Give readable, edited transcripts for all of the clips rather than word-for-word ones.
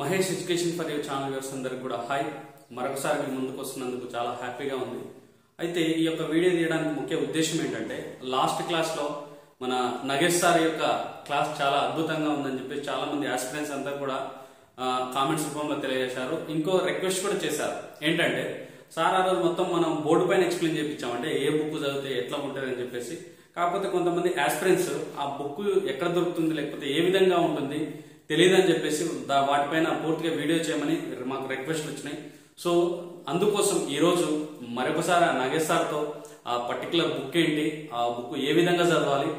Mahesh education for your channel viewers అందరికి కూడా hi. మరొకసారి మీ ముందుకు వస్తున్నందుకు చాలా హ్యాపీగా ఉంది. అయితే ఈ యొక్క వీడియో తీయడానికి ముఖ్య ఉద్దేశం ఏంటంటే, లాస్ట్ క్లాస్ లో మన నగేష్ సార్ యొక్క క్లాస్ చాలా అద్భుతంగా ఉందని చెప్పేసి చాలా మంది ఆస్పిరెంట్స్ అంతా కూడా కామెంట్స్ రూపంలో తెలియజేశారు. ఇంకో రిక్వెస్ట్ కూడా చేశారు, ఏంటంటే సార్ ఆ రోజు మొత్తం మనం బోర్డు పైన ఎక్స్ప్లెయిన్ చేయించామంటే ఏ బుక్ చదివితే ఎట్లా ఉంటుంది అని చెప్పేసి. కాకపోతే కొంతమంది ఆస్పిరెంట్స్ ఆ బుక్ ఎక్కడ దొరుకుతుంది లేకపోతే ఏ విధంగా ఉంటుంది తెలియదని చెప్పేసి వాటిపైన పూర్తిగా వీడియో చేయమని మాకు రిక్వెస్ట్ వచ్చినాయి. సో అందుకోసం ఈరోజు మరొకసారి నాగేష్ సార్తో ఆ పర్టికులర్ బుక్ ఏంటి, ఆ బుక్ ఏ విధంగా చదవాలి,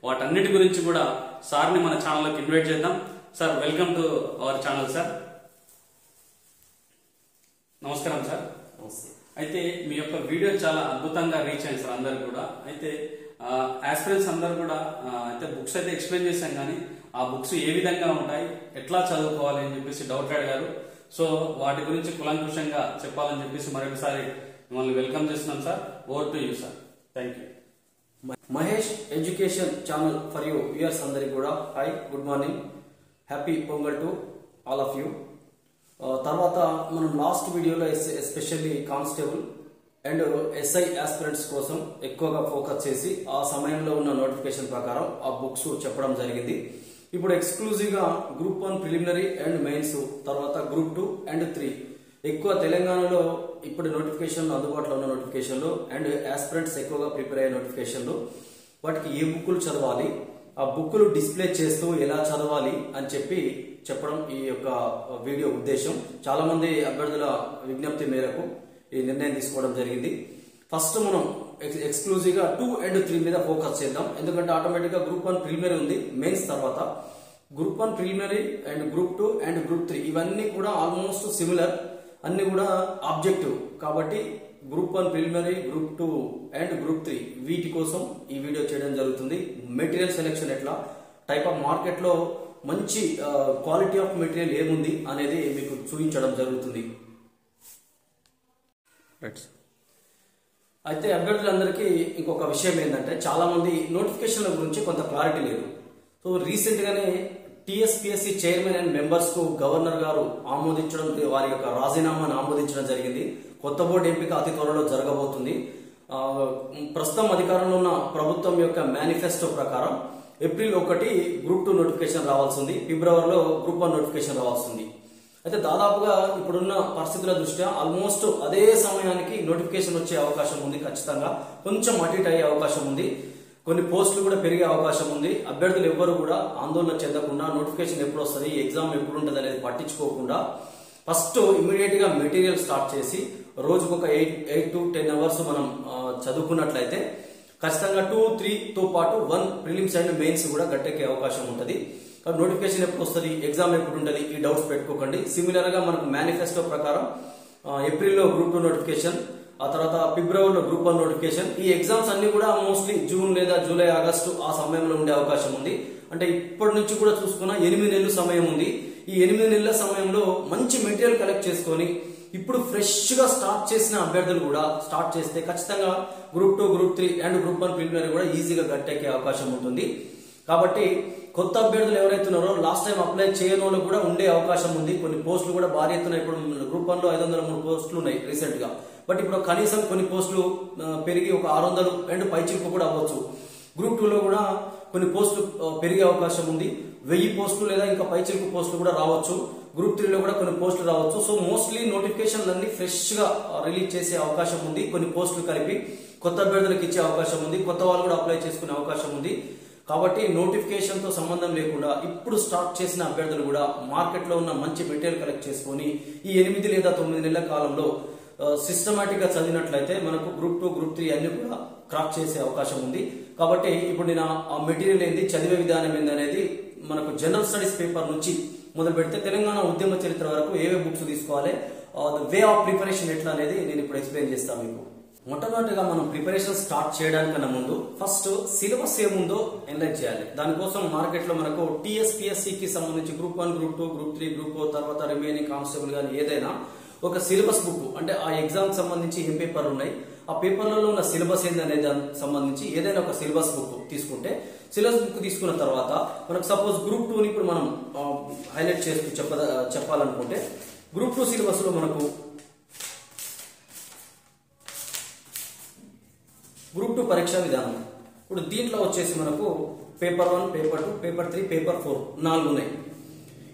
వాటన్నిటి గురించి కూడా సార్ని మన ఛానల్లోకి ఇన్వైట్ చేద్దాం. Sir, welcome to our channel sir. నమస్కారం సార్. అయితే మీ యొక్క వీడియో చాలా అద్భుతంగా రీచ్ అయింది సార్ అందరికి కూడా. అయితే ఆస్పిరెంట్స్ అందరు కూడా అయితే బుక్స్ అయితే ఎక్స్ప్లెయిన్ చేశాం, కానీ ఆ బుక్స్ ఏ విధంగా ఉంటాయి, ఎట్లా చదువుకోవాలి అని చెప్పేసి డౌట్ అడిగారు. సో వాటి గురించి కులంకుషంగా చెప్పాలని చెప్పేసి మరొకసారి మిమ్మల్ని వెల్కమ్ చేస్తున్నాం sir. Over to you sir. Thank you. Mahesh education channel for you viewers అందరికి కూడా hi, good morning, happy pongal to all of you. తర్వాత మనం లాస్ట్ వీడియోలో especially constable and SI aspirants కోసం ఎక్కువగా ఫోకస్ చేసి ఆ సమయంలో ఉన్న నోటిఫికేషన్ ప్రకారం ఆ బుక్స్ చెప్పడం జరిగింది. ఇప్పుడు ఎక్స్క్లూజివ్ గా గ్రూప్ 1 ప్రిలిమినరీ అండ్ మెయిన్స్, తర్వాత గ్రూప్ 2 అండ్ 3 ఎక్కువ తెలంగాణలో ఇప్పుడు నోటిఫికేషన్ అందుబాటులో ఉన్న నోటిఫికేషన్లు అండ్ ఆస్పిరెంట్స్ ఎక్కువగా ప్రిపేర్ అయ్యే నోటిఫికేషన్లు, వాటికి ఏ బుక్కులు చదవాలి, ఆ బుక్కులు డిస్ప్లే చేస్తూ ఎలా చదవాలి అని చెప్పడం ఈ యొక్క వీడియో ఉద్దేశం. చాలా మంది అభ్యర్థుల విజ్ఞప్తి మేరకు ఈ నిర్ణయం తీసుకోవడం జరిగింది. ఫస్ట్ మనం ఎక్స్క్లూజివ్ గా 2 అండ్ 3 మీద ఫోకస్ చేద్దాం. ఎందుకంటే ఆటోమేటిక్ గా గ్రూప్ 1 ప్రిలిమినరీ ఉంది, మెయిన్స్ తర్వాత group 1 preliminary and group 2 and group 3 ఇవన్నీ కూడా ఆల్మోస్ట్ సిమిలర్, అన్ని కూడా ఆబ్జెక్టివ్. కాబట్టి group 1 preliminary, group 2 and group 3 వీటి కోసం ఈ వీడియో చేయడం జరుగుతుంది. మెటీరియల్ సెలెక్షన్ ఎట్లా, టైప్ ఆఫ్ మార్కెట్ లో మంచి క్వాలిటీ ఆఫ్ మెటీరియల్ ఏముంది అనేది మీకు చూపించడం జరుగుతుంది. అయితే అభ్యర్థులందరికీ ఇంకొక విషయం ఏంటంటే, చాలా మంది నోటిఫికేషన్ల గురించి కొంత క్లారిటీ లేదు. సో రీసెంట్ గానే టీఎస్పీఎస్సీ చైర్మన్ అండ్ మెంబర్స్ కు గవర్నర్ గారు ఆమోదించడం, వారి యొక్క రాజీనామాను ఆమోదించడం జరిగింది. కొత్త బోర్డు ఎంపిక అతి త్వరలో జరగబోతుంది. ప్రస్తుతం అధికారంలో ఉన్న ప్రభుత్వం యొక్క మేనిఫెస్టో ప్రకారం ఏప్రిల్ 1 గ్రూప్ 2 నోటిఫికేషన్ రావాల్సి ఉంది, ఫిబ్రవరిలో గ్రూప్ 1 నోటిఫికేషన్ రావాల్సి ఉంది. అయితే దాదాపుగా ఇప్పుడున్న పరిస్థితుల దృష్ట్యా ఆల్మోస్ట్ అదే సమయానికి నోటిఫికేషన్ వచ్చే అవకాశం ఉంది. ఖచ్చితంగా కొంచెం అటు ఇటు అయ్యే అవకాశం ఉంది, కొన్ని పోస్టులు కూడా పెరిగే అవకాశం ఉంది. అభ్యర్థులు ఎవ్వరు కూడా ఆందోళన చెందకుండా, నోటిఫికేషన్ ఎప్పుడు వస్తుంది, ఎగ్జామ్ ఎప్పుడు ఉంటుంది అనేది పట్టించుకోకుండా ఫస్ట్ ఇమీడియట్ గా మెటీరియల్ స్టార్ట్ చేసి రోజుకు ఒక 8 to 10 అవర్స్ మనం చదువుకున్నట్లయితే ఖచ్చితంగా 2, 3 తో పాటు 1 ప్రిలిమ్స్ అండ్ మెయిన్స్ కూడా గట్టెక్కే అవకాశం ఉంటుంది. నోటిఫికేషన్ ఎప్పుడు వస్తుంది, ఎగ్జామ్ ఎప్పుడు ఉంటుంది, ఈ డౌట్స్ పెట్టుకోకండి. సిమిలర్ గా మనకు మేనిఫెస్టో ప్రకారం ఏప్రిల్లో గ్రూప్ 2 నోటిఫికేషన్, ఆ తర్వాత ఫిబ్రవరిలో గ్రూప్ 1 నోటిఫికేషన్. ఈ ఎగ్జామ్స్ అన్ని కూడా మోస్ట్లీ జూన్ లేదా జూలై, ఆగస్టు ఆ సమయంలో ఉండే అవకాశం ఉంది. అంటే ఇప్పటి నుంచి కూడా చూసుకున్న 8 నెలల సమయం ఉంది. ఈ 8 నెలల సమయంలో మంచి మెటీరియల్ కలెక్ట్ చేసుకొని ఇప్పుడు ఫ్రెష్ గా స్టార్ట్ చేసిన అభ్యర్థులు కూడా స్టార్ట్ చేస్తే ఖచ్చితంగా group 2, group 3 and group 1 preliminary కూడా ఈజీగా గట్టెక్కే అవకాశం ఉంటుంది. కాబట్టి కొత్త అభ్యర్థులు ఎవరైతే ఉన్నారో, లాస్ట్ టైం అప్లై చేయని వాళ్ళు కూడా ఉండే అవకాశం ఉంది. కొన్ని పోస్టులు కూడా భారీ ఎత్తున, ఇప్పుడు గ్రూప్ 1 లో 503 పోస్టులు ఉన్నాయి రీసెంట్ గా. బట్ ఇప్పుడు కనీసం కొన్ని పోస్టులు పెరిగి ఒక 600 అండ్ పైచిలుకు కూడా అవ్వచ్చు. గ్రూప్ 2 లో కూడా కొన్ని పోస్టులు పెరిగే అవకాశం ఉంది. 1000 పోస్టులు లేదా ఇంకా పైచిలుకు పోస్టులు కూడా రావచ్చు. గ్రూప్ 3 లో కూడా కొన్ని పోస్టులు రావచ్చు. సో మోస్ట్లీ నోటిఫికేషన్లు అన్ని ఫ్రెష్ గా రిలీజ్ చేసే అవకాశం ఉంది. కొన్ని పోస్టులు కలిపి కొత్త అభ్యర్థులకు ఇచ్చే అవకాశం ఉంది, కొత్త వాళ్ళు కూడా అప్లై చేసుకునే అవకాశం ఉంది. కాబట్టి నోటిఫికేషన్ తో సంబంధం లేకుండా ఇప్పుడు స్టార్ట్ చేసిన అభ్యర్థులు కూడా మార్కెట్ లో ఉన్న మంచి మెటీరియల్ కలెక్ట్ చేసుకుని ఈ 8 లేదా 9 నెలల కాలంలో సిస్టమాటిక్ గా చదివినట్లయితే మనకు గ్రూప్ 2, గ్రూప్ 3 అన్ని కూడా క్రాక్ చేసే అవకాశం ఉంది. కాబట్టి ఇప్పుడు నేను ఆ మెటీరియల్ ఏంది, చదివే విధానం ఏంది అనేది మనకు జనరల్ స్టడీస్ పేపర్ నుంచి మొదలు పెడితే తెలంగాణ ఉద్యమ చరిత్ర వరకు ఏవే బుక్స్ తీసుకోవాలి, వే ఆఫ్ ప్రిపరేషన్ ఎట్లా అనేది నేను ఇప్పుడు ఎక్స్ప్లెయిన్ చేస్తాను మీకు. మొట్టమొదటిగా మనం ప్రిపరేషన్ స్టార్ట్ చేయడానికన్నా ముందు ఫస్ట్ సిలబస్ ఏముందో ఎనలైజ్ చేయాలి. దానికోసం మార్కెట్ లో మనకు టీఎస్పీఎస్సీకి సంబంధించి గ్రూప్ 1, గ్రూప్ 2, గ్రూప్ 3, గ్రూప్ 4 తర్వాత రిమైనింగ్ కానిస్టేబుల్ కానీ ఏదైనా ఒక సిలబస్ బుక్ అంటే ఆ ఎగ్జామ్ సంబంధించి ఏం పేపర్లు ఉన్నాయి, ఆ పేపర్లలో ఉన్న సిలబస్ ఏందనే దానికి సంబంధించి ఏదైనా ఒక సిలబస్ బుక్ తీసుకుంటే, సిలబస్ బుక్ తీసుకున్న తర్వాత మనకు సపోజ్ గ్రూప్ 2ని ఇప్పుడు మనం హైలైట్ చేస్తూ చెప్పాలనుకుంటే, గ్రూప్ 2 సిలబస్ లో మనకు గ్రూప్ 2 పరీక్షా విధానం. ఇప్పుడు దీంట్లో వచ్చేసి మనకు పేపర్ 1, పేపర్ 2, పేపర్ 3, పేపర్ 4 4 ఉన్నాయి.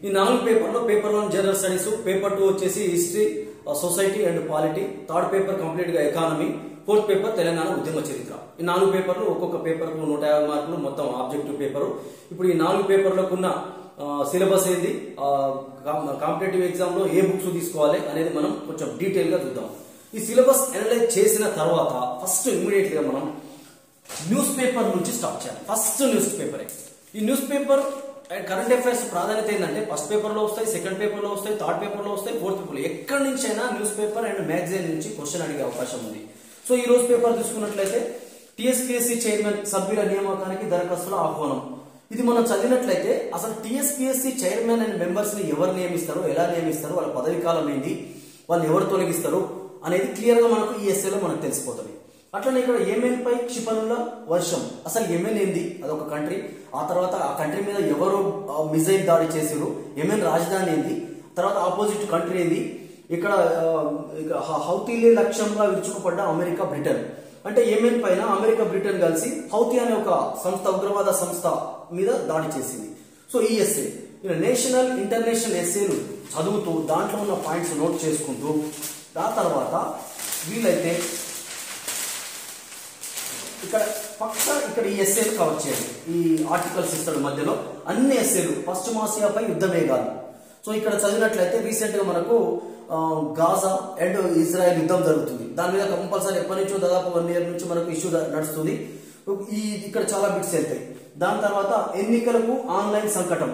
ఈ 4 పేపర్లో పేపర్ 1 జనరల్ స్టడీస్, పేపర్ 2 వచ్చేసి history, society and polity, third paper complete గా ఎకానమీ, ఫోర్త్ పేపర్ తెలంగాణ ఉద్యమ చరిత్ర. ఈ 4 పేపర్లు ఒక్కొక్క పేపర్ కు 150 మార్కులు మొత్తం ఆబ్జెక్టివ్ పేపర్. ఇప్పుడు ఈ 4 పేపర్లకు ఉన్న సిలబస్ ఏంది, కాంపిటేటివ్ ఎగ్జామ్ లో ఏ బుక్స్ తీసుకోవాలి అనేది మనం కొంచెం డీటెయిల్ గా చూద్దాం. ఈ సిలబస్ అనలైజ్ చేసిన తర్వాత ఫస్ట్ ఇమీడియట్ గా మనం న్యూస్ పేపర్ నుంచి స్టార్ట్ చేయాలి. First news paper. ఈ న్యూస్ పేపర్ కరెంట్ అఫైర్స్ ప్రాధాన్యత ఏంటంటే ఫస్ట్ పేపర్ లో వస్తాయి, సెకండ్ పేపర్ లో వస్తాయి, థర్డ్ పేపర్ లో వస్తాయి, ఫోర్త్ పేపర్ లో ఎక్కడి నుంచి అయినా న్యూస్ పేపర్ అండ్ మ్యాగజైన్ నుంచి క్వశ్చన్ అడిగే అవకాశం ఉంది. సో ఈ రోజు పేపర్ తీసుకున్నట్లయితే టీఎస్పీఎస్సీ చైర్మన్ సభ్యుల నియామకానికి దరఖాస్తుల ఆహ్వానం. ఇది మనం చదివినట్లయితే అసలు టీఎస్పీఎస్సీ చైర్మన్ అండ్ మెంబర్స్ ని ఎవరు నియమిస్తారు, ఎలా నియమిస్తారు, వాళ్ళ పదవి కాలం ఏంటి, వాళ్ళు ఎవరు తొలగిస్తారు అనేది క్లియర్ గా మనకు ఈ ఎస్ఏలో మనకు తెలిసిపోతుంది. అట్లనే ఇక్కడ యెమెన్ పై క్షిపణుల వర్షం. అసలు యెమెన్ ఏంది, అదొక కంట్రీ. ఆ తర్వాత ఆ కంట్రీ మీద ఎవరు మిజైల్ దాడి చేసారు, యెమెన్ రాజధాని ఏంది, తర్వాత ఆపోజిట్ కంట్రీ ఏంది, ఇక్కడ హౌతీలే లక్ష్యంగా విరుచుకుపడ్డ అమెరికా, బ్రిటన్. అంటే యెమెన్ పైన అమెరికా, బ్రిటన్ కలిసి హౌతీ అనే ఒక సంస్థ, ఉగ్రవాద సంస్థ మీద దాడి చేసింది. సో ఈ ఎస్ఏ నేషనల్ ఇంటర్నేషనల్ ఎస్ఏలు చదువుతూ దాంట్లో ఉన్న పాయింట్స్ నోట్ చేసుకుంటూ, ఆ తర్వాత వీలైతే ఇక్కడ ఈ ఎస్ఏలు కవర్ చేయాలి. ఈ ఆర్టికల్స్ ఇస్తాడు మధ్యలో అన్ని ఎస్ఏలు. పశ్చిమాసియాపై యుద్ధ వేగాలు. సో ఇక్కడ చదివినట్లయితే రీసెంట్ గా మనకు గాజా అండ్ ఇజ్రాయెల్ యుద్ధం జరుగుతుంది. దాని మీద కంపల్సరీ ఎప్పటి నుంచో దాదాపు 1 year నుంచి మనకు ఇష్యూ నడుస్తుంది. ఇక్కడ చాలా బిట్స్ వెళ్తాయి. దాని తర్వాత ఎన్నికలకు ఆన్లైన్ సంకటం.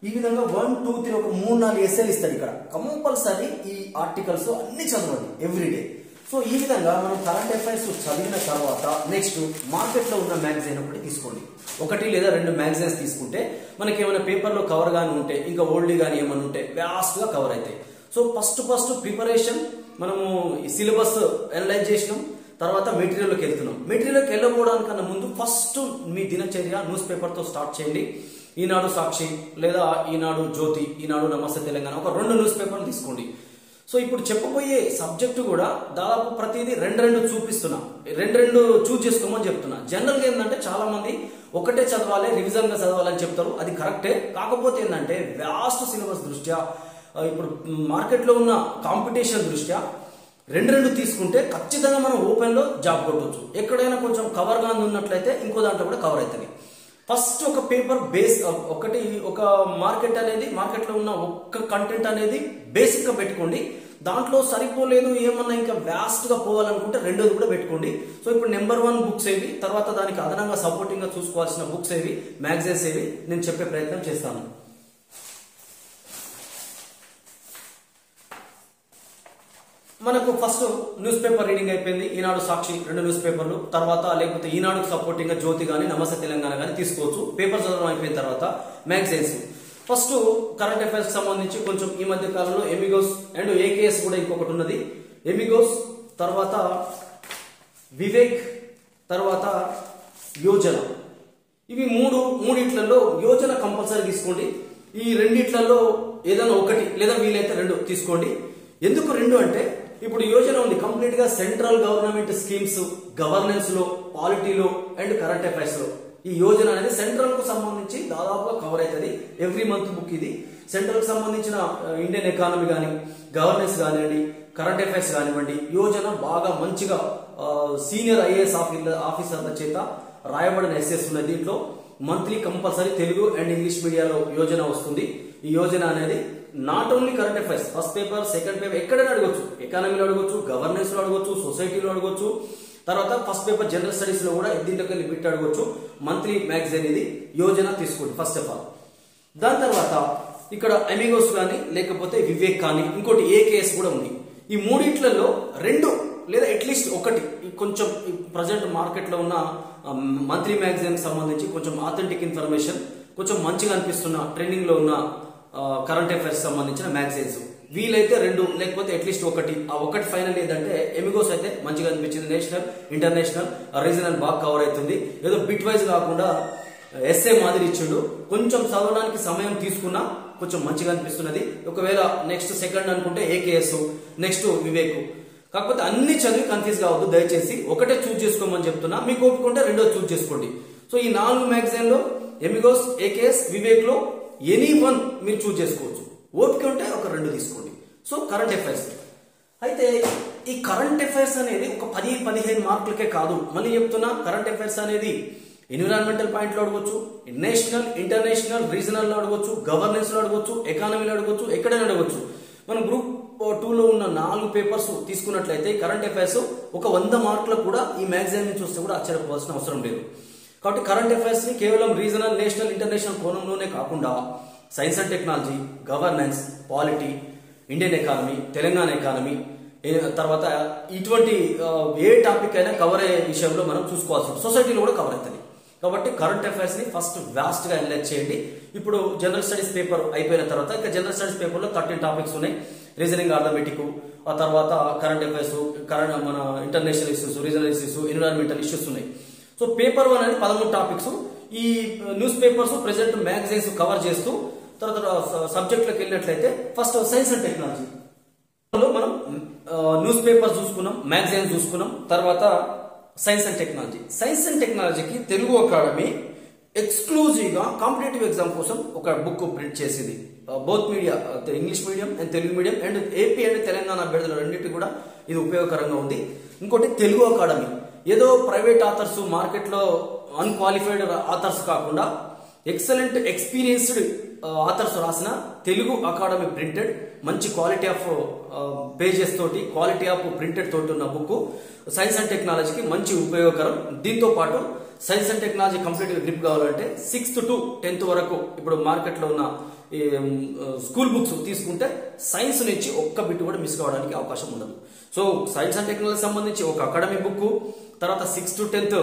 ఈ విధంగా 1, 2, 3 ఒక 3-4 ఎస్ఏలు ఇస్తాడు. ఇక్కడ కంపల్సరీ ఈ ఆర్టికల్స్ అన్ని చదవండి ఎవ్రీడే. సో ఈ విధంగా మనం కరెంట్ అఫైర్స్ చదివిన తర్వాత నెక్స్ట్ మార్కెట్ లో ఉన్న మ్యాగజైన్ ఒకటి తీసుకోండి. 1 లేదా 2 మ్యాగజైన్స్ తీసుకుంటే మనకి ఏమైనా పేపర్ లో కవర్ గానీ ఉంటే, ఇంకా ఓల్డ్ గానీ ఏమైనా ఉంటే వ్యాస్ట్ గా కవర్ అవుతాయి. సో ఫస్ట్ ప్రిపరేషన్ మనము సిలబస్ అనలైజ్ చేసినాం, తర్వాత మెటీరియల్లోకి వెళ్తున్నాం. మెటీరియల్కి వెళ్ళబోవడానికన్నా ముందు ఫస్ట్ మీ దినచర్య న్యూస్ పేపర్ తో స్టార్ట్ చేయండి. ఈనాడు సాక్షి లేదా ఈనాడు జ్యోతి, ఈనాడు నమస్తే తెలంగాణ, ఒక 2 న్యూస్ పేపర్లు తీసుకోండి. సో ఇప్పుడు చెప్పబోయే సబ్జెక్టు కూడా దాదాపు ప్రతిదీ 2 చూపిస్తున్నా, 2 చూజ్ చేసుకోమని చెప్తున్నా. జనరల్ గా ఏంటంటే చాలా మంది ఒకటే చదవాలి, రివిజన్ గా చదవాలని చెప్తారు. అది కరెక్టే. కాకపోతే ఏంటంటే వ్యాస్ట్ సిలబస్ దృష్ట్యా, ఇప్పుడు మార్కెట్ లో ఉన్న కాంపిటీషన్ దృష్ట్యా 2 తీసుకుంటే ఖచ్చితంగా మనం ఓపెన్ లో జాబ్ కొట్టవచ్చు. ఎక్కడైనా కొంచెం కవర్ గా ఉన్నట్లయితే ఇంకో దాంట్లో కూడా కవర్ అవుతుంది. ఫస్ట్ ఒక పేపర్ బేస్ ఒక మార్కెట్ అనేది, మార్కెట్ లో ఉన్న ఒక్క కంటెంట్ అనేది బేసిక్ గా పెట్టుకోండి. దాంట్లో సరిపోలేదు ఏమన్నా ఇంకా వ్యాస్ట్ గా పోవాలనుకుంటే 2ది కూడా పెట్టుకోండి. సో ఇప్పుడు నెంబర్ 1 బుక్స్ ఏవి, తర్వాత దానికి అదనంగా సపోర్టింగ్ గా చూసుకోవాల్సిన బుక్స్ ఏవి, మ్యాగజైన్స్ ఏవి, నేను చెప్పే ప్రయత్నం చేస్తాను. మనకు ఫస్ట్ న్యూస్ పేపర్ రీడింగ్ అయిపోయింది. ఈనాడు సాక్షి 2 న్యూస్ పేపర్లు, తర్వాత లేకపోతే ఈనాడుకు సపోర్టింగ్ గా జ్యోతి గానీ నమస్తే తెలంగాణ గానీ తీసుకోవచ్చు. పేపర్ చదవడం అయిపోయిన తర్వాత మ్యాగజైన్స్. ఫస్ట్ కరెంట్ అఫైర్స్ కి సంబంధించి కొంచెం ఈ మధ్య కాలంలో ఎమిగోస్ అండ్ ఏకేఎస్ కూడా ఇంకొకటి ఉన్నది. ఎమిగోస్, తర్వాత వివేక్, తర్వాత యోజన. ఇవి మూడిట్లలో యోజన కంపల్సరీ తీసుకోండి. ఈ 2 ఏదైనా 1 లేదా వీలైతే 2 తీసుకోండి. ఎందుకు 2 అంటే ఇప్పుడు యోజన ఉంది కంప్లీట్ గా సెంట్రల్ గవర్నమెంట్ స్కీమ్స్, గవర్నెన్స్ లో, పాలిటీలో అండ్ కరెంట్ అఫైర్స్ లో. ఈ యోజన అనేది సెంట్రల్ కు సంబంధించి దాదాపుగా కవర్ అవుతుంది. ఎవ్రీ మంత్ బుక్ ఇది. సెంట్రల్ కు సంబంధించిన ఇండియన్ ఎకానమీ కానీ, గవర్నెన్స్ కానివ్వండి, కరెంట్ అఫైర్స్ కానివ్వండి, యోజన బాగా మంచిగా సీనియర్ ఐఏఎస్ ఆఫీసర్ల చేత రాయబడిన ఎస్ఎస్ ఉన్నాయి. దీంట్లో monthly compulsory Telugu and English మీడియాలో యోజన వస్తుంది. ఈ యోజన అనేది not only current affairs, first paper, second paper ఎక్కడైనా అడగొచ్చు. ఎకానమీలో అడగొచ్చు, గవర్నెన్స్ లో అడగొచ్చు, సొసైటీలో అడగొచ్చు, తర్వాత ఫస్ట్ పేపర్ జనరల్ స్టడీస్ లో కూడా దీంట్లోకి బిట్ అడగొచ్చు. మంత్లీ మ్యాగజైన్ ఇది. యోజన తీసుకోండి ఫస్ట్ ఆఫ్ ఆల్. దాని తర్వాత ఇక్కడ అమిగోస్ కానీ లేకపోతే వివేక్ కానీ, ఇంకోటి ఏకేఎస్ కూడా ఉంది. ఈ 3 2 లేదా అట్లీస్ట్ 1 కొంచెం ప్రజెంట్ మార్కెట్ లో ఉన్న మంత్లీ మ్యాగజైన్ సంబంధించి కొంచెం ఆథెంటిక్ ఇన్ఫర్మేషన్, కొంచెం మంచిగా అనిపిస్తున్న ట్రెండింగ్ లో ఉన్న కరెంట్ అఫైర్స్ సంబంధించిన మ్యాగజైన్స్ వీలైతే 2 లేకపోతే అట్లీస్ట్ ఒకటి. ఆ ఒకటి ఫైనల్ ఏదంటే ఎమిగోస్ అయితే మంచిగా అనిపించింది. నేషనల్, ఇంటర్నేషనల్, రీజనల్ బాగా కవర్ అవుతుంది. ఏదో బిట్ వైజ్ కాకుండా ఎస్ఏ మాదిరి ఇచ్చిండు. కొంచెం చదవడానికి సమయం తీసుకున్నా కొంచెం మంచిగా అనిపిస్తున్నది. ఒకవేళ నెక్స్ట్ సెకండ్ అనుకుంటే ఏకేఎస్, నెక్స్ట్ వివేక్. కాకపోతే అన్ని చదివి కన్ఫ్యూజ్ కావద్దు దయచేసి. ఒకటే చూజ్ చేసుకోమని చెప్తున్నా. మీకు ఒప్పుకుంటే రెండో చూజ్ చేసుకోండి. సో ఈ 4 మ్యాగజైన్ లో ఎమిగోస్, ఏకేఎస్, వివేక్ లో ఎనీ వన్ మీరు చూజ్ చేసుకోవచ్చు. ఓపిక ఉంటే ఒక 2 తీసుకోండి. So current affairs. అయితే ఈ కరెంట్ అఫైర్స్ అనేది ఒక 10-15 మార్కులకే కాదు. మళ్ళీ చెప్తున్నా, కరెంట్ అఫైర్స్ అనేది ఎన్విరాన్మెంటల్ పాయింట్ లో అడగొచ్చు, నేషనల్, ఇంటర్నేషనల్, రీజనల్ లో అడగొచ్చు, గవర్నెన్స్ లో అడగొచ్చు, ఎకానమీలో అడగొచ్చు, ఎక్కడైనా అడగొచ్చు. మనం గ్రూప్ 2 లో ఉన్న 4 పేపర్స్ తీసుకున్నట్లయితే కరెంట్ అఫైర్స్ ఒక 100 మార్కులకు కూడా ఈ మ్యాగజైన్ నుంచి చూస్తే కూడా ఆశ్చర్యపోవాల్సిన అవసరం లేదు. కాబట్టి కరెంట్ అఫైర్స్ ని కేవలం రీజనల్, నేషనల్, ఇంటర్నేషనల్ కోణంలోనే కాకుండా science and technology, governance, polity, Indian economy, Telangana economy, తర్వాత ఇటువంటి ఏ టాపిక్ అయినా కవర్ అయ్యే విషయంలో మనం చూసుకోవాల్సి ఉంటుంది. సొసైటీలో కూడా కవర్ అవుతుంది. కాబట్టి కరెంట్ అఫైర్స్ ని ఫస్ట్ వాస్ట్ గా అనలైజ్ చేయండి. ఇప్పుడు జనరల్ స్టడీస్ పేపర్ అయిపోయిన తర్వాత ఇంకా జనరల్ స్టడీస్ పేపర్ లో 13 టాపిక్స్ ఉన్నాయి. రీజనింగ్, అర్థమెటిక్, ఆ తర్వాత కరెంట్ అఫైర్స్, మన international issues, regional issues, environmental issues ఉన్నాయి. సో పేపర్ 1 అనేది 13 టాపిక్స్. ఈ news papers present magazines cover చేస్తూ తర్వాత సబ్జెక్టులకు వెళ్ళినట్లయితే ఫస్ట్ సైన్స్ అండ్ టెక్నాలజీ మనం న్యూస్ పేపర్స్ చూసుకున్నాం, మ్యాగజైన్స్ చూసుకున్నాం. తర్వాత science and technology. Science and టెక్నాలజీకి తెలుగు అకాడమీ ఎక్స్క్లూజివ్ గా కాంపిటేటివ్ ఎగ్జామ్ కోసం ఒక బుక్ ప్రింట్ చేసింది. Both media, English medium and Telugu medium and AP and Telangana అభ్యర్థులు రెండింటికి కూడా ఇది ఉపయోగకరంగా ఉంది. ఇంకోటి తెలుగు అకాడమీ, ఏదో ప్రైవేట్ ఆథర్స్, మార్కెట్ లో అన్క్వాలిఫైడ్ ఆథర్స్ కాకుండా ఎక్సలెంట్ ఎక్స్పీరియన్స్డ్ ఆథర్స్ రాసిన తెలుగు అకాడమీ ప్రింటెడ్ మంచి క్వాలిటీ ఆఫ్ పేజెస్ తోటి, క్వాలిటీ ఆఫ్ ప్రింటెడ్ తోటి ఉన్న బుక్ సైన్స్ అండ్ టెక్నాలజీకి మంచి ఉపయోగకరం. దీంతో పాటు science and technology complete grip కావాలంటే 6th to 10th వరకు ఇప్పుడు మార్కెట్ లో ఉన్న స్కూల్ బుక్స్ తీసుకుంటే సైన్స్ నుంచి ఒక్క బిట్ కూడా మిస్ కావడానికి అవకాశం ఉండదు. సో సైన్స్ అండ్ టెక్నాలజీ సంబంధించి ఒక అకాడమీ బుక్, తర్వాత 6th to 10th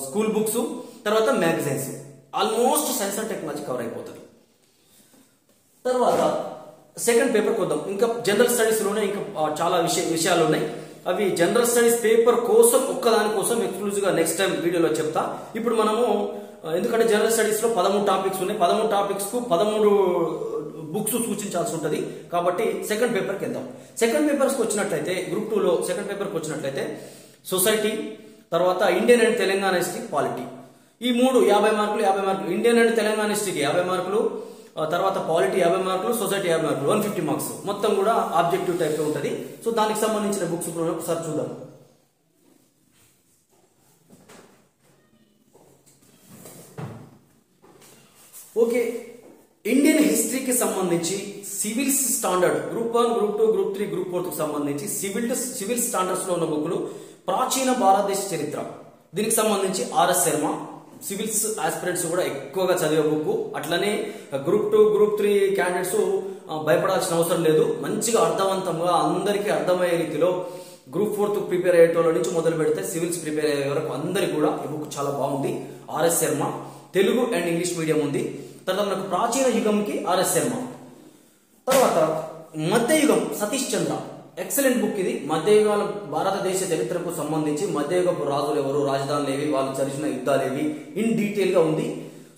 school books, తర్వాత magazines, almost science and technology cover అయిపోతుంది. తర్వాత సెకండ్ పేపర్ కొద్దాం. ఇంకా జనరల్ స్టడీస్ లోనే ఇంకా చాలా విషయాలు ఉన్నాయి. అవి జనరల్ స్టడీస్ పేపర్ కోసం ఒక్కదాని కోసం ఎక్స్క్లూజివ్ గా నెక్స్ట్ టైం వీడియోలో చెప్తా. ఇప్పుడు మనము ఎందుకంటే జనరల్ స్టడీస్ లో 13 టాపిక్స్ ఉన్నాయి. 13 టాపిక్స్ కు 13 బుక్స్ సూచించాల్సి ఉంటుంది. కాబట్టి సెకండ్ పేపర్కి వెళ్దాం. సెకండ్ పేపర్స్కి వచ్చినట్లయితే గ్రూప్ 2 లో సెకండ్ పేపర్కి వచ్చినట్లయితే సొసైటీ, తర్వాత Indian and Telangana history, polity, ఈ 3 50 మార్కులు 50 మార్కులు. ఇండియన్ అండ్ తెలంగాణ హిస్టరీకి 50 మార్కులు, తర్వాత పాలిటీ 50 మార్కులు, సొసైటీ 50 మార్కులు, 150 మార్క్స్. మొత్తం కూడా ఆబ్జెక్టివ్ టైప్ లో ఉంటుంది. సో దానికి సంబంధించిన బుక్స్ ఒకసారి చూద్దాం. ఓకే, ఇండియన్ హిస్టరీకి సంబంధించి civils standard group 1, group 2, group 3, group 4 కి సంబంధించి సివిల్ స్టాండర్డ్స్ లో ఉన్న బుక్లు ప్రాచీన భారతదేశ చరిత్ర, దీనికి సంబంధించి ఆర్ఎస్ శర్మ, సివిల్స్ ఆస్పిరెంట్స్ కూడా ఎక్కువగా చదివే బుక్. అట్లనే గ్రూప్ 2, గ్రూప్ 3 క్యాండిడేట్స్ భయపడాల్సిన అవసరం లేదు. మంచిగా అర్థవంతంగా అందరికీ అర్థమయ్యే రీతిలో గ్రూప్ 4 ప్రిపేర్ అయ్యేటోళ్ళ నుంచి మొదలు పెడితే సివిల్స్ ప్రిపేర్ అయ్యే వరకు అందరికి కూడా ఈ బుక్ చాలా బాగుంది. RS Sharma, Telugu and English medium ఉంది. తర్వాత మనకు ప్రాచీన యుగంకి ఆర్ఎస్ శర్మ. తర్వాత మధ్యయుగం సతీష్ చంద్ర, ఎక్సలెంట్ బుక్ ఇది. మధ్యయుగాల భారతదేశ చరిత్రకు సంబంధించి మధ్యయుగపు రాజులు ఎవరు, రాజధానులు ఏవి, వాళ్ళు జరిగిన యుద్ధాలు ఏవి ఇన్ డీటెయిల్ గా ఉంది.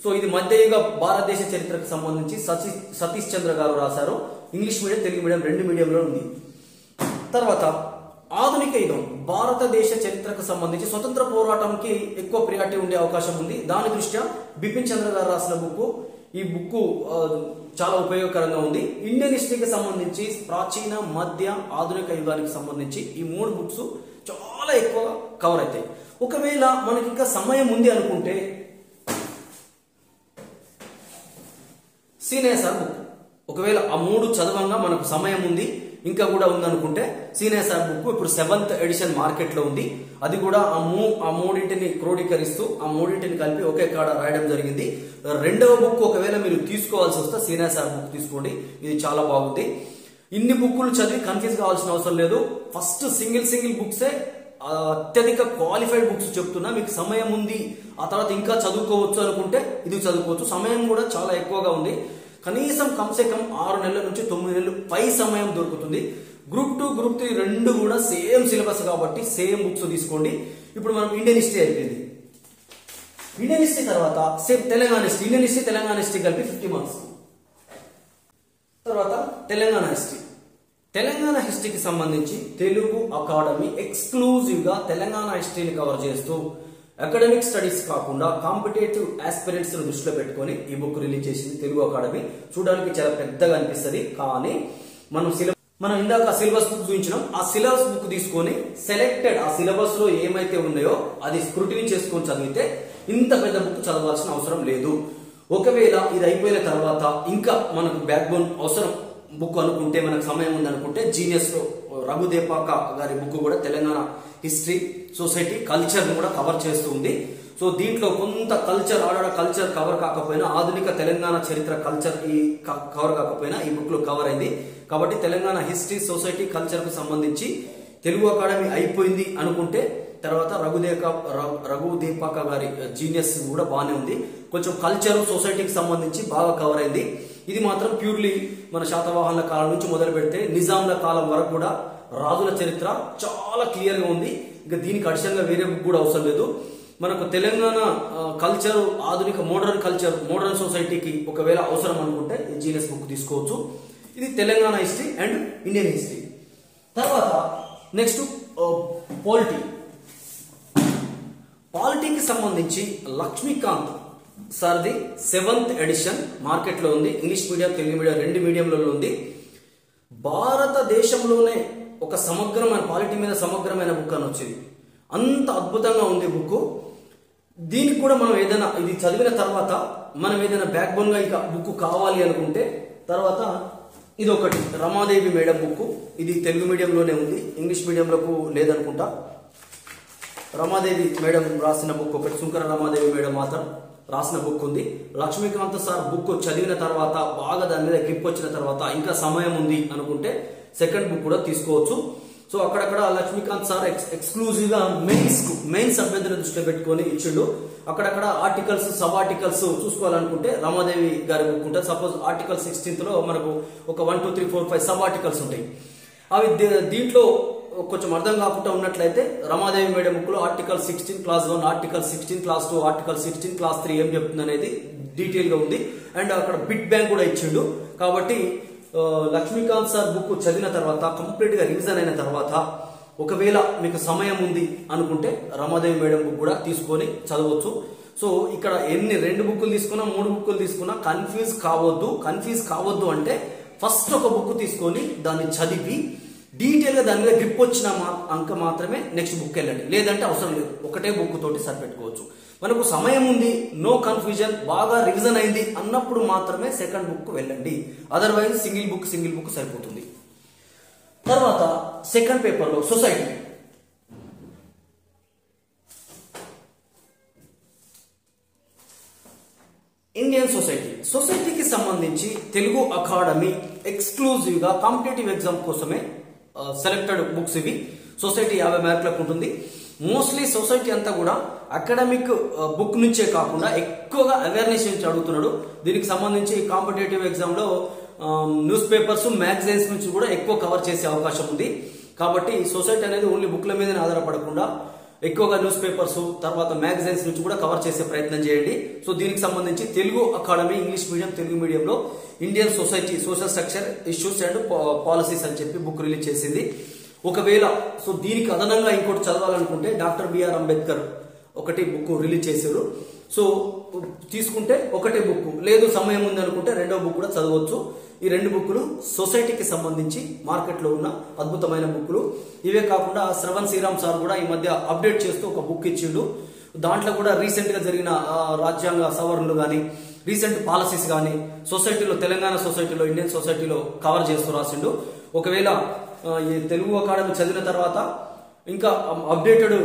సో ఇది మధ్యయుగ భారతదేశ చరిత్రకు సంబంధించి సతీష్ చంద్ర గారు రాశారు. ఇంగ్లీష్ మీడియం, తెలుగు మీడియం 2 మీడియంలో ఉంది. తర్వాత ఆధునిక యుగం భారతదేశ చరిత్రకు సంబంధించి స్వతంత్ర పోరాటంకి ఎక్కువ ప్రియారిటీ ఉండే అవకాశం ఉంది. దాని దృష్ట్యా బిపిన్ చంద్ర గారు రాసిన బుక్, ఈ బుక్ చాలా ఉపయోగకరంగా ఉంది. ఇండియన్ హిస్టరీకి సంబంధించి ప్రాచీన, మధ్య, ఆధునిక యుగానికి సంబంధించి ఈ 3 బుక్స్ చాలా ఎక్కువ కవర్ అవుతాయి. ఒకవేళ మనకి ఇంకా సమయం ఉంది అనుకుంటే సీనియర్ బుక్, ఒకవేళ ఆ 3 చదవంగా మనకు సమయం ఉంది ఇంకా కూడా ఉందనుకుంటే సీనియర్ బుక్ ఇప్పుడు 7th ఎడిషన్ మార్కెట్ లో ఉంది. అది కూడా ఆ మూడింటిని క్రోడీకరిస్తూ ఆ మూడింటిని కలిపి ఒకే కాడ రాయడం జరిగింది. రెండవ బుక్ ఒకవేళ మీరు తీసుకోవాల్సి వస్తే సీనియర్ బుక్ తీసుకోండి, ఇది చాలా బాగుంది. ఇన్ని బుక్కులు చదివి కన్ఫ్యూజ్ కావాల్సిన అవసరం లేదు. ఫస్ట్ సింగిల్ బుక్సే అత్యధిక క్వాలిఫైడ్ బుక్స్ చెప్తున్నా. మీకు సమయం ఉంది, ఆ తర్వాత ఇంకా చదువుకోవచ్చు అనుకుంటే ఇది చదువుకోవచ్చు. సమయం కూడా చాలా ఎక్కువగా ఉంది. కనీసం కంసే కం 6 నెలల నుంచి 9 నెలలు పై సమయం దొరుకుతుంది. గ్రూప్ 2 గ్రూప్ 3 రెండు కూడా సేమ్ సిలబస్ కాబట్టి సేమ్ బుక్స్ తీసుకోండి. ఇప్పుడు మనం ఇండియన్ హిస్టరీ అయిపోయింది. ఇండియన్ హిస్టరీ తర్వాత same Telangana history, Indian history Telangana history కలిపి 50 మార్క్స్. తర్వాత తెలంగాణ హిస్టరీ. తెలంగాణ హిస్టరీకి సంబంధించి తెలుగు అకాడమీ ఎక్స్క్లూజివ్ గా తెలంగాణ హిస్టరీని కవర్ చేస్తూ అకాడమిక్ స్టడీస్ కాకుండా కాంపిటేటివ్ ఆస్పిరెంట్స్ దృష్టిలో పెట్టుకొని ఈ బుక్ రిలీజ్ చేసింది తెలుగు అకాడమీ. చూడడానికి చాలా పెద్దగా అనిపిస్తుంది, కానీ మనం ఇందాక సిలబస్ బుక్ చూపించినాం. ఆ సిలబస్ బుక్ తీసుకొని సెలెక్టెడ్ ఆ సిలబస్ లో ఏమైతే ఉన్నాయో అది స్క్రూటినీ చేసుకొని చదివితే ఇంత పెద్ద బుక్ చదవాల్సిన అవసరం లేదు. ఒకవేళ ఇది అయిపోయిన తర్వాత ఇంకా మనకు బ్యాక్ బోన్ అవసరం బుక్ అనుకుంటే, మనకు సమయం ఉంది అనుకుంటే, జీనియస్ లో రఘుదేపాక గారి బుక్ కూడా తెలంగాణ హిస్టరీ సొసైటీ కల్చర్ కూడా కవర్ చేస్తుంది. సో దీంట్లో కొంత కల్చర్ కల్చర్ కవర్ కాకపోయినా, ఆధునిక తెలంగాణ చరిత్ర కల్చర్ ఈ కవర్ కాకపోయినా ఈ బుక్ లో కవర్ అయింది. కాబట్టి తెలంగాణ హిస్టరీ సొసైటీ కల్చర్ కు సంబంధించి తెలుగు అకాడమీ అయిపోయింది అనుకుంటే తర్వాత రఘుదేపాక గారి జీనియస్ కూడా బాగానే ఉంది. కొంచెం కల్చర్ సొసైటీకి సంబంధించి బాగా కవర్ అయింది. ఇది మాత్రం ప్యూర్లీ మన శాతవాహనుల కాలం నుంచి మొదలు పెడితే నిజాంల కాలం వరకు కూడా రాజుల చరిత్ర చాలా క్లియర్ గా ఉంది. ఇంకా దీనికి అడిషనల్ గా వేరే బుక్ కూడా అవసరం లేదు. మనకు తెలంగాణ కల్చర్, ఆధునిక మోడర్న్ కల్చర్, మోడర్న్ సొసైటీకి ఒకవేళ అవసరం అనుకుంటే జీనియస్ బుక్ తీసుకోవచ్చు. ఇది Telangana history and Indian history. తర్వాత నెక్స్ట్ పాలిటీకి సంబంధించి లక్ష్మీకాంత్ సార్ది 7th ఎడిషన్ మార్కెట్ లో ఉంది. ఇంగ్లీష్ మీడియం, తెలుగు మీడియం రెండు మీడియంలలో ఉంది. భారతదేశంలోనే ఒక సమగ్రమైన పాలిటీ మీద సమగ్రమైన బుక్ అని వచ్చింది. అంత అద్భుతంగా ఉంది బుక్. దీనికి కూడా మనం ఏదైనా ఇది చదివిన తర్వాత మనం ఏదైనా బ్యాక్ బోన్ గా ఇంకా బుక్ కావాలి అనుకుంటే తర్వాత ఇది ఒకటి రమాదేవి మేడం బుక్. ఇది తెలుగు మీడియంలోనే ఉంది, ఇంగ్లీష్ మీడియంలోకి లేదనుకుంటా. రమాదేవి మేడం రాసిన బుక్ ఒకటి, శుంకర రమాదేవి మేడం మాత్రం రాసిన బుక్ ఉంది. లక్ష్మీకాంత్ సార్ బుక్ చదివిన తర్వాత బాగా దాని మీద గ్రిప్ వచ్చిన తర్వాత ఇంకా సమయం ఉంది అనుకుంటే సెకండ్ బుక్ కూడా తీసుకోవచ్చు. సో అక్కడక్కడ లక్ష్మీకాంత్ సార్ ఎక్స్క్లూజివ్ గా మెయిన్స్ అభ్యర్థుల దృష్టిలో పెట్టుకొని ఇచ్చిండు. అక్కడక్కడ ఆర్టికల్స్, సబ్ ఆర్టికల్స్ చూసుకోవాలనుకుంటే రమాదేవి గారి బుక్ ఉంటుంది. సపోజ్ ఆర్టికల్ 16th లో మనకు ఒక 1, 2, 3, 4, 5 సబ్ ఆర్టికల్స్ ఉంటాయి. అవి దీంట్లో కొంచెం అర్థం కాకుండా ఉన్నట్లయితే రమాదేవి మేడం బుక్ లో article 16 class 1, article 16 class 2, article 16 class 3 ఏం చెప్తుంది అనేది డీటెయిల్ గా ఉంది. అండ్ అక్కడ బిట్ బ్యాంక్ కూడా ఇచ్చిండు. కాబట్టి లక్ష్మీకాంత్ సార్ బుక్ చదివిన తర్వాత కంప్లీట్ గా రివిజన్ అయిన తర్వాత ఒకవేళ మీకు సమయం ఉంది అనుకుంటే రమాదేవి మేడం బుక్ కూడా తీసుకొని చదవచ్చు. సో ఇక్కడ ఎన్ని 2 బుక్కులు తీసుకున్నా 3 బుక్కులు తీసుకున్నా కన్ఫ్యూజ్ కావద్దు అంటే ఫస్ట్ ఒక బుక్ తీసుకొని దాన్ని చదివి డీటెయిల్ గా దాని మీద గ్రిప్ వచ్చిన అంక మాత్రమే నెక్స్ట్ బుక్ వెళ్ళండి. లేదంటే అవసరం లేదు, ఒకటే బుక్ తోటి సరిపెట్టుకోవచ్చు. మనకు సమయం ఉంది, నో కన్ఫ్యూజన్, బాగా రివిజన్ అయింది అన్నప్పుడు మాత్రమే సెకండ్ బుక్ వెళ్ళండి. అదర్వైజ్ సింగిల్ బుక్ సరిపోతుంది. తర్వాత సెకండ్ పేపర్ లో సొసైటీ. ఇండియన్ సొసైటీకి సంబంధించి తెలుగు అకాడమీ ఎక్స్క్లూజివ్ గా కాంపిటేటివ్ ఎగ్జామ్ కోసమే సెలెక్టెడ్ బుక్స్ ఇవి. సొసైటీ 50 మార్కులకు ఉంటుంది. మోస్ట్లీ సొసైటీ అంతా కూడా అకాడమిక్ బుక్ నుంచే కాకుండా ఎక్కువగా అవేర్నెస్ నుంచి అడుగుతున్నాడు. దీనికి సంబంధించి కాంపిటేటివ్ ఎగ్జామ్ లో న్యూస్ పేపర్స్, మ్యాగజైన్స్ నుంచి కూడా ఎక్కువ కవర్ చేసే అవకాశం ఉంది. కాబట్టి సొసైటీ అనేది ఓన్లీ బుక్ల మీదనే ఆధారపడకుండా ఎక్కువగా న్యూస్ పేపర్స్, తర్వాత మ్యాగజైన్స్ నుంచి కూడా కవర్ చేసే ప్రయత్నం చేయండి. సో దీనికి సంబంధించి Telugu academy English medium, Telugu మీడియంలో Indian society social structure, issues and policies అని చెప్పి బుక్ రిలీజ్ చేసింది. ఒకవేళ సో దీనికి అదనంగా ఇంకోటి చదవాలనుకుంటే డాక్టర్ బిఆర్ అంబేద్కర్ ఒకటి బుక్ రిలీజ్ చేశారు. సో తీసుకుంటే ఒకటే బుక్, లేదు సమయం ఉంది అనుకుంటే రెండో బుక్ కూడా చదవచ్చు. ఈ 2 బుక్లు సొసైటీకి సంబంధించి మార్కెట్ లో ఉన్న అద్భుతమైన బుక్లు. ఇవే కాకుండా శ్రవణ్ శ్రీరామ్ సార్ కూడా ఈ మధ్య అప్డేట్ చేస్తూ ఒక బుక్ ఇచ్చిండు. దాంట్లో కూడా రీసెంట్ గా జరిగిన రాజ్యాంగ సవరణలు గాని, రీసెంట్ పాలసీస్ గాని సొసైటీలో, తెలంగాణ సొసైటీలో, ఇండియన్ సొసైటీలో కవర్ చేస్తూ రాసిండు. ఒకవేళ ఈ తెలుగు అకాడమీ చదివిన తర్వాత ఇంకా అప్డేటెడ్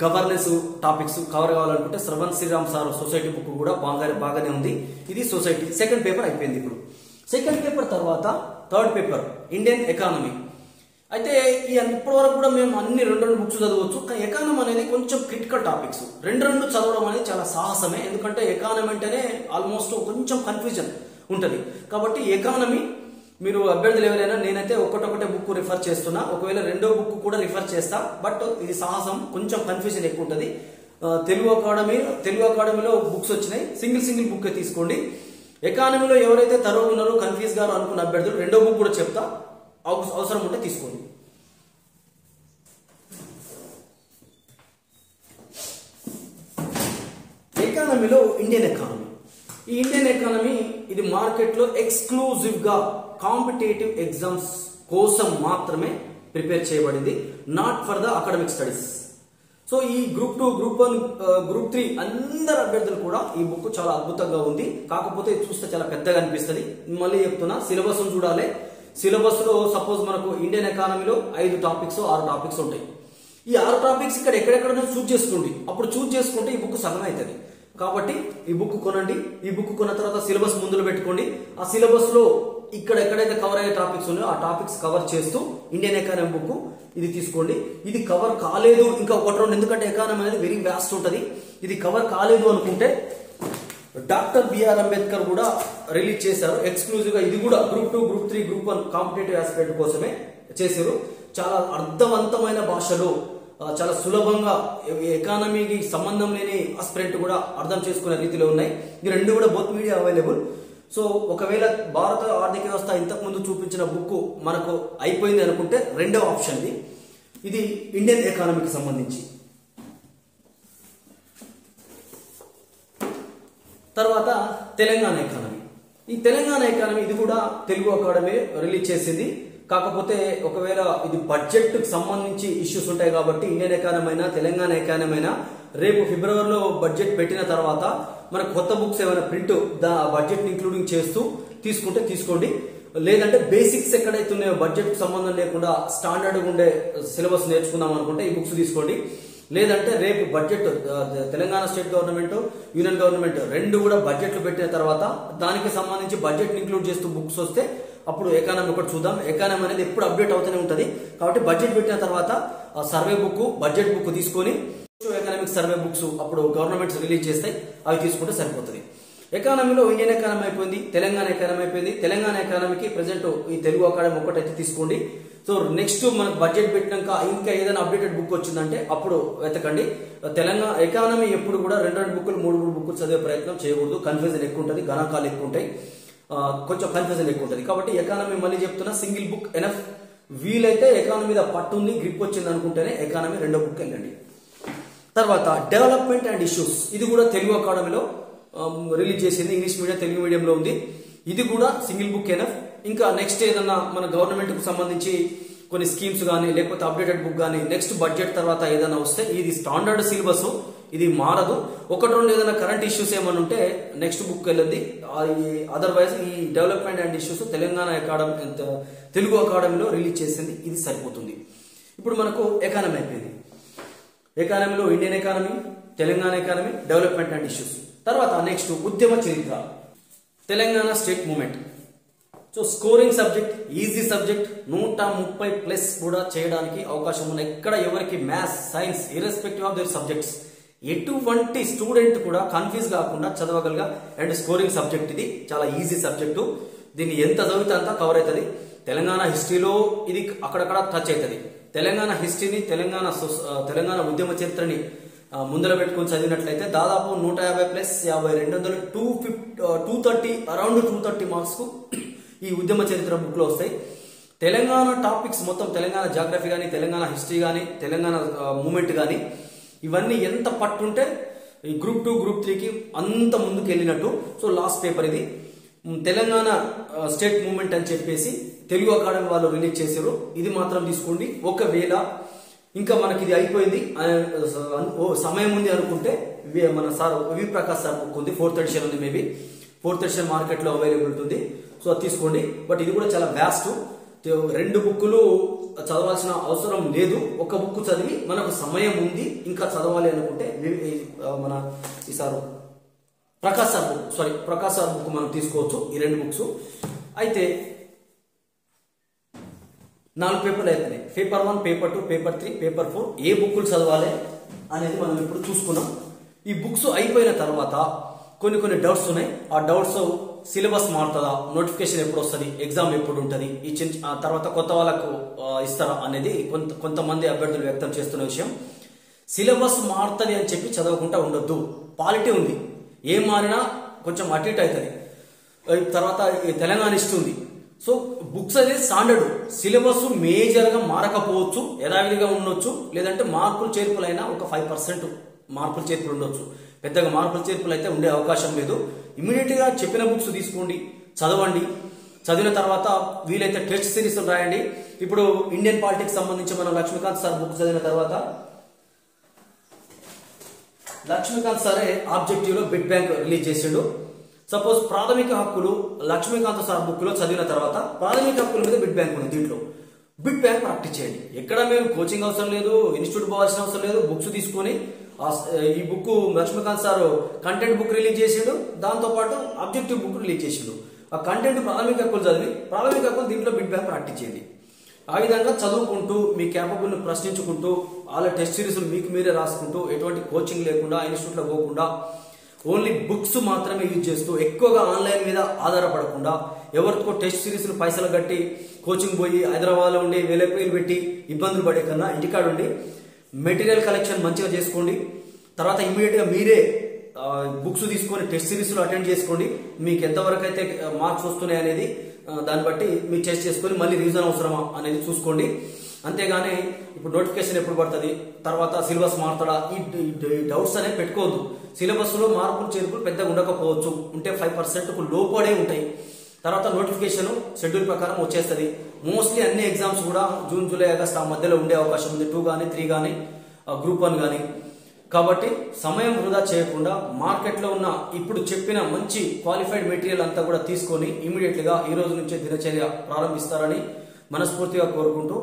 గవర్నెన్స్ టాపిక్స్ కవర్ కావాలనుకుంటే Shravan Sriram sir society book కూడా బాగానే ఉంది. ఇది సొసైటీ సెకండ్ పేపర్ అయిపోయింది. ఇప్పుడు సెకండ్ పేపర్ తర్వాత థర్డ్ పేపర్ ఇండియన్ ఎకానమీ. అయితే ఈ ఇప్పటి వరకు కూడా మేము అన్ని 2 బుక్స్ చదవచ్చు. కానీ ఎకానమీ అనేది కొంచెం క్రిటికల్ టాపిక్స్. 2 చదవడం అనేది చాలా సాహసమే. ఎందుకంటే ఎకానమీ అంటేనే ఆల్మోస్ట్ కొంచెం కన్ఫ్యూజన్. ఉంటుంది. కాబట్టి ఎకానమీ మీరు అభ్యర్థులు ఎవరైనా, నేనైతే ఒకటొకటే బుక్ రిఫర్ చేస్తున్నా, ఒకవేళ రెండో బుక్ కూడా రిఫర్ చేస్తా, బట్ ఇది సాహసం, కొంచెం కన్ఫ్యూజన్ ఎక్కువ ఉంటుంది. తెలుగు అకాడమీలో బుక్స్ వచ్చినాయి, సింగిల్ బుక్ తీసుకోండి. ఎకానమీలో ఎవరైతే తరువు ఉన్నారో కన్ఫ్యూజ్ గారు అనుకున్న అభ్యర్థులు రెండో బుక్ కూడా చెప్తా, అవసరం ఉంటే తీసుకోండి. ఎకానమీలో ఇండియన్ ఎకానమీ. ఈ ఇండియన్ ఎకానమీ ఇది మార్కెట్లో ఎక్స్క్లూజివ్ గా కాంపిటేటివ్ ఎగ్జామ్స్ కోసం మాత్రమే ప్రిపేర్ చేయబడింది, not for the academic studies. So ఈ గ్రూప్ 2, గ్రూప్ 1, గ్రూప్ 3 అందరు అభ్యర్థులు కూడా ఈ బుక్ చాలా అద్భుతంగా ఉంది. కాకపోతే చూస్తే చాలా పెద్దగా అనిపిస్తుంది. మళ్ళీ చెప్తున్నా, సిలబస్ చూడాలి. సిలబస్ లో సపోజ్ మనకు ఇండియన్ ఎకానమీలో 5 టాపిక్స్ 6 టాపిక్స్ ఉంటాయి. ఈ 6 టాపిక్స్ ఇక్కడ ఎక్కడెక్కడ చూజ్ చేసుకోండి. అప్పుడు చూజ్ చేసుకుంటే ఈ బుక్ సగం అవుతుంది. కాబట్టి ఈ బుక్ కొనండి. ఈ బుక్ కొన్న తర్వాత సిలబస్ ముందులో పెట్టుకోండి. ఆ సిలబస్ లో ఇక్కడ ఎక్కడైతే కవర్ అయ్యే టాపిక్స్ ఉన్నాయో ఆ టాపిక్స్ కవర్ చేస్తూ ఇండియన్ ఎకానమీ బుక్ ఇది తీసుకోండి. ఇది కవర్ కాలేదు ఇంకా 1-2, ఎందుకంటే ఎకానమీ అనేది వెరీ వ్యాస్ట్ ఉంటుంది. ఇది కవర్ కాలేదు అనుకుంటే డాక్టర్ బిఆర్ అంబేద్కర్ కూడా రిలీజ్ చేశారు ఎక్స్క్లూజివ్ గా. ఇది కూడా group 2, group 3, group 1 competitive aspirant కోసమే చేశారు. చాలా అర్థవంతమైన భాషలో, చాలా సులభంగా, ఎకానమీకి సంబంధం లేని ఆస్పిరెంట్ కూడా అర్థం చేసుకునే రీతిలో ఉన్నాయి. ఈ రెండు కూడా బోత్ మీడియా అవైలబుల్. సో ఒకవేళ భారత ఆర్థిక వ్యవస్థ ఇంతకు ముందు చూపించిన బుక్ మనకు అయిపోయింది అనుకుంటే రెండవ ఆప్షన్ ఇది ఇండియన్ ఎకానమీకి సంబంధించి. తర్వాత తెలంగాణ ఎకానమీ. ఈ తెలంగాణ ఎకానమీ ఇది కూడా తెలుగు అకాడమీ రిలీజ్ చేసింది. కాకపోతే ఒకవేళ ఇది బడ్జెట్ కు సంబంధించి ఇష్యూస్ ఉంటాయి కాబట్టి ఇండియన్ ఎకానమీ అయినా తెలంగాణ ఎకానమీ అయినా రేపు ఫిబ్రవరిలో బడ్జెట్ పెట్టిన తర్వాత మనకు కొత్త బుక్స్ ఏమైనా ప్రింట్ బడ్జెట్ ఇంక్లూడింగ్ చేస్తూ తీసుకుంటే తీసుకోండి. లేదంటే బేసిక్స్ ఎక్కడైతే ఉన్నాయో బడ్జెట్ కు సంబంధం లేకుండా స్టాండర్డ్ ఉండే సిలబస్ నేర్చుకుందాం అనుకుంటే ఈ బుక్స్ తీసుకోండి. లేదంటే రేపు budget Telangana state government, union government రెండు కూడా బడ్జెట్లు పెట్టిన తర్వాత దానికి సంబంధించి బడ్జెట్ ఇంక్లూడ్ చేస్తూ బుక్స్ వస్తే అప్పుడు ఎకానమీ ఒకటి చూద్దాం. ఎకానమీ అనేది ఎప్పుడు అప్డేట్ అవుతూనే ఉంటుంది. కాబట్టి బడ్జెట్ పెట్టిన తర్వాత సర్వే బుక్, బడ్జెట్ బుక్ తీసుకొని ఎకనామిక్ సర్వే బుక్స్ అప్పుడు గవర్నమెంట్స్ రిలీజ్ చేస్తాయి, అవి తీసుకుంటే సరిపోతుంది. ఎకానమీలో ఇండియన్ ఎకానమీ అయిపోయింది, తెలంగాణ ఎకానమీ అయిపోయింది. తెలంగాణ ఎకానమీకి ప్రెసెంట్ ఈ తెలుగు అకాడమీ ఒక్కటైతే తీసుకోండి. సో నెక్స్ట్ మనకు బడ్జెట్ పెట్టినాక ఇంకా ఏదైనా అప్డేటెడ్ బుక్ వచ్చిందంటే అప్పుడు వెతకండి. తెలంగాణ ఎకానమీ ఎప్పుడు కూడా 2 బుక్లు 3 బుక్లు చదివే ప్రయత్నం చేయకూడదు. కన్ఫ్యూజన్ ఎక్కువ ఉంటుంది, గణాంకాలు ఎక్కువ ఉంటాయి, కొంచెం కన్ఫ్యూజన్ ఎక్కువ ఉంటుంది. కాబట్టి ఎకానమీ మళ్ళీ చెప్తున్నా, సింగిల్ బుక్ ఎనఫ్. వీలైతే ఎకానమీ మీద పట్టు ఉంది, గ్రిప్ వచ్చింది అనుకుంటేనే ఎకానమీ 2వ బుక్ వెళ్ళండి. తర్వాత డెవలప్మెంట్ అండ్ ఇష్యూస్. ఇది కూడా తెలుగు అకాడమీలో రిలీజ్ చేసింది, ఇంగ్లీష్ మీడియం తెలుగు మీడియంలో ఉంది. ఇది కూడా సింగిల్ బుక్ ఎనఫ్. ఇంకా నెక్స్ట్ ఏదన్నా మన గవర్నమెంట్ కు సంబంధించి కొన్ని స్కీమ్స్ కానీ లేకపోతే అప్డేటెడ్ బుక్ కానీ నెక్స్ట్ బడ్జెట్ తర్వాత ఏదైనా వస్తే ఇది స్టాండర్డ్ సిలబస్, ఇది మారదు. 1-2 ఏదైనా కరెంట్ ఇష్యూస్ ఏమైనా ఉంటే నెక్స్ట్ బుక్ వెళ్ళింది. అదర్వైజ్ ఈ development and issues Telangana academy Telugu అకాడమీలో రిలీజ్ చేసింది, ఇది సరిపోతుంది. ఇప్పుడు మనకు ఎకానమీ అయిపోయింది. ఎకానమీలో Indian economy, Telangana economy, development and issues. తర్వాత నెక్స్ట్ ఉద్యమ చరిత్ర, Telangana state movement. So scoring subject, easy subject, 130+ కూడా చేయడానికి అవకాశం ఉంది. ఎక్కడ ఎవరికి maths, science irrespective of their subjects ఎటువంటి స్టూడెంట్ కూడా కన్ఫ్యూజ్ కాకుండా చదవగలగా అండ్ స్కోరింగ్ సబ్జెక్ట్. ఇది చాలా ఈజీ సబ్జెక్టు, దీన్ని ఎంత చదివితే అంతా కవర్ అవుతుంది. తెలంగాణ హిస్టరీలో ఇది అక్కడక్కడ టచ్ అవుతుంది. తెలంగాణ హిస్టరీని, తెలంగాణ ఉద్యమ చరిత్రని ముందర పెట్టుకుని చదివినట్లయితే దాదాపు 150+50 230 అరౌండ్ 230 మార్క్స్ కు ఈ ఉద్యమ చరిత్ర బుక్ లో వస్తాయి. తెలంగాణ టాపిక్స్ మొత్తం, తెలంగాణ జాగ్రఫీ కానీ, తెలంగాణ హిస్టరీ కానీ, తెలంగాణ మూమెంట్ కానీ, ఇవన్నీ ఎంత పట్టుంటే ఈ గ్రూప్ 2 గ్రూప్ 3కి అంత ముందుకు వెళ్ళినట్టు. సో లాస్ట్ పేపర్ ఇది తెలంగాణ స్టేట్ మూవ్మెంట్ అని చెప్పేసి తెలుగు అకాడమీ వాళ్ళు రిలీజ్ చేశారు. ఇది మాత్రం తీసుకోండి. ఒకవేళ ఇంకా మనకి ఇది అయిపోయింది, సమయం ఉంది అనుకుంటే మన sir V Prakash sir book ఉంది, 4th ఎడిషన్ ఉంది, మేబీ 4th ఎడిషన్ మార్కెట్ లో అవైలబుల్ ఉంటుంది. సో అది తీసుకోండి. బట్ ఇది కూడా చాలా వ్యాస్ట్, 2 బుక్కులు చదవాల్సిన అవసరం లేదు. ఒక బుక్ చదివి మనకు సమయం ఉంది ఇంకా చదవాలి అనుకుంటే మన ఈ సార్ ప్రకాష్ సార్ బుక్ మనం తీసుకోవచ్చు. ఈ 2 బుక్స్ అయితే 4 పేపర్లు అయిపోయినాయి. పేపర్ 1, పేపర్ 2, పేపర్ 3, పేపర్ 4 ఏ బుక్కులు చదవాలి అనేది మనం ఇప్పుడు చూసుకున్నాం. ఈ బుక్స్ అయిపోయిన తర్వాత కొన్ని డౌట్స్ ఉన్నాయి. ఆ డౌట్స్ సిలబస్ మారుతుందా, నోటిఫికేషన్ ఎప్పుడు వస్తుంది, ఎగ్జామ్ ఎప్పుడు ఉంటుంది, ఈ తర్వాత కొత్త వాళ్ళకు ఇస్తారా అనేది కొంతమంది అభ్యర్థులు వ్యక్తం చేస్తున్న విషయం. సిలబస్ మారుతుంది అని చెప్పి చదవకుండా ఉండొద్దు. పాలిటీ ఉంది, ఏం మారినా కొంచెం అటు ఇటు అవుతుంది. తర్వాత తెలంగాణ ఇస్తుంది. సో బుక్స్ అనేది స్టాండర్డ్, సిలబస్ మేజర్ గా మారకపోవచ్చు, యథావిధిగా ఉండొచ్చు, లేదంటే మార్పులు చేర్పులైనా ఒక 5% మార్పులు చేర్పులు ఉండొచ్చు. పెద్దగా మార్పులు చేర్పులు అయితే ఉండే అవకాశం లేదు. ఇమీడియట్ గా చెప్పిన బుక్స్ తీసుకోండి, చదవండి. చదివిన తర్వాత వీలైతే టెస్ట్ సిరీస్ రాయండి. ఇప్పుడు ఇండియన్ పాలిటిక్స్ సంబంధించి మనం లక్ష్మీకాంత్ సార్ బుక్ చదివిన తర్వాత లక్ష్మీకాంత్ సారే ఆబ్జెక్టివ్ లో బిడ్ బ్యాంక్ రిలీజ్ చేసిండు. సపోజ్ ప్రాథమిక హక్కులు లక్ష్మీకాంత్ సార్ బుక్ లో చదివిన తర్వాత ప్రాథమిక హక్కుల మీద బిడ్ బ్యాంక్ ఉంది. దీంట్లో బిడ్ బ్యాంక్ ప్రాక్టీస్ చేయండి. ఎక్కడ మీరు కోచింగ్ అవసరం లేదు, ఇన్స్టిట్యూట్ పోవాల్సిన అవసరం లేదు. బుక్స్ తీసుకొని ఈ book Laxmikanth sir content book release చేసిండు, దాంతో పాటు ఆబ్జెక్టివ్ బుక్ రిలీజ్ చేసిండు. ఆ కంటెంట్ ప్రాథమిక హక్కులు చదివి ప్రాథమిక హక్కులు దీంట్లో బిడ్ బ్యాంక్ ప్రాక్టీస్ చేయండి. ఆ విధంగా చదువుకుంటూ మీ క్యాపబుల్ ను ప్రశ్నించుకుంటూ వాళ్ళ టెస్ట్ సిరీస్ మీకు మీరే రాసుకుంటూ ఎటువంటి కోచింగ్ లేకుండా ఇన్స్టిట్యూట్ లో పోకుండా ఓన్లీ బుక్స్ మాత్రమే యూజ్ చేస్తూ ఎక్కువగా ఆన్లైన్ మీద ఆధారపడకుండా ఎవరికో టెస్ట్ సిరీస్ పైసలు కట్టి కోచింగ్ పోయి హైదరాబాద్ లో ఉండి వేల పెట్టి ఇబ్బందులు పడే కన్నా ఇంటికాడ ఉండి మెటీరియల్ కలెక్షన్ మంచిగా చేసుకోండి. తర్వాత ఇమీడియట్ గా మీరే బుక్స్ తీసుకొని టెస్ట్ సిరీస్ లో అటెండ్ చేసుకోండి. మీకు ఎంతవరకు అయితే మార్క్స్ వస్తున్నాయి అనేది దాన్ని బట్టి మీరు టెస్ట్ చేసుకొని మళ్ళీ రివిజన్ అవసరమా అనేది చూసుకోండి. అంతేగాని ఇప్పుడు నోటిఫికేషన్ ఎప్పుడు పడుతుంది, తర్వాత సిలబస్ మారుతాడా, ఈ డౌట్స్ అనేవి పెట్టుకోవద్దు. సిలబస్ లో మార్పులు చేర్పులు పెద్దగా ఉండకపోవచ్చు, ఉంటే 5% లోపడే ఉంటాయి. తర్వాత నోటిఫికేషన్ షెడ్యూల్ ప్రకారం వచ్చేస్తుంది. మోస్ట్లీ అన్ని ఎగ్జామ్స్ కూడా జూన్, జూలై, ఆగస్ట్ ఆ మధ్యలో ఉండే అవకాశం ఉంది. 2 కానీ 3 కానీ గ్రూప్ 1 కానీ. కాబట్టి సమయం వృధా చేయకుండా మార్కెట్ లో ఉన్న ఇప్పుడు చెప్పిన మంచి క్వాలిఫైడ్ మెటీరియల్ అంతా కూడా తీసుకొని ఇమీడియట్ గా ఈ రోజు నుంచే దినచర్య ప్రారంభిస్తారని మనస్ఫూర్తిగా కోరుకుంటూ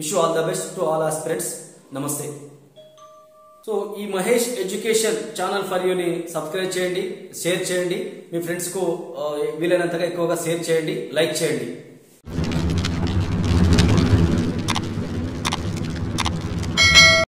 wish all the best to all aspirants. నమస్తే. సో ఈ Mahesh education channel for uni subscribe చేయండి, షేర్ చేయండి, మీ ఫ్రెండ్స్ కు వీలైనంతగా ఎక్కువగా షేర్ చేయండి, లైక్ చేయండి.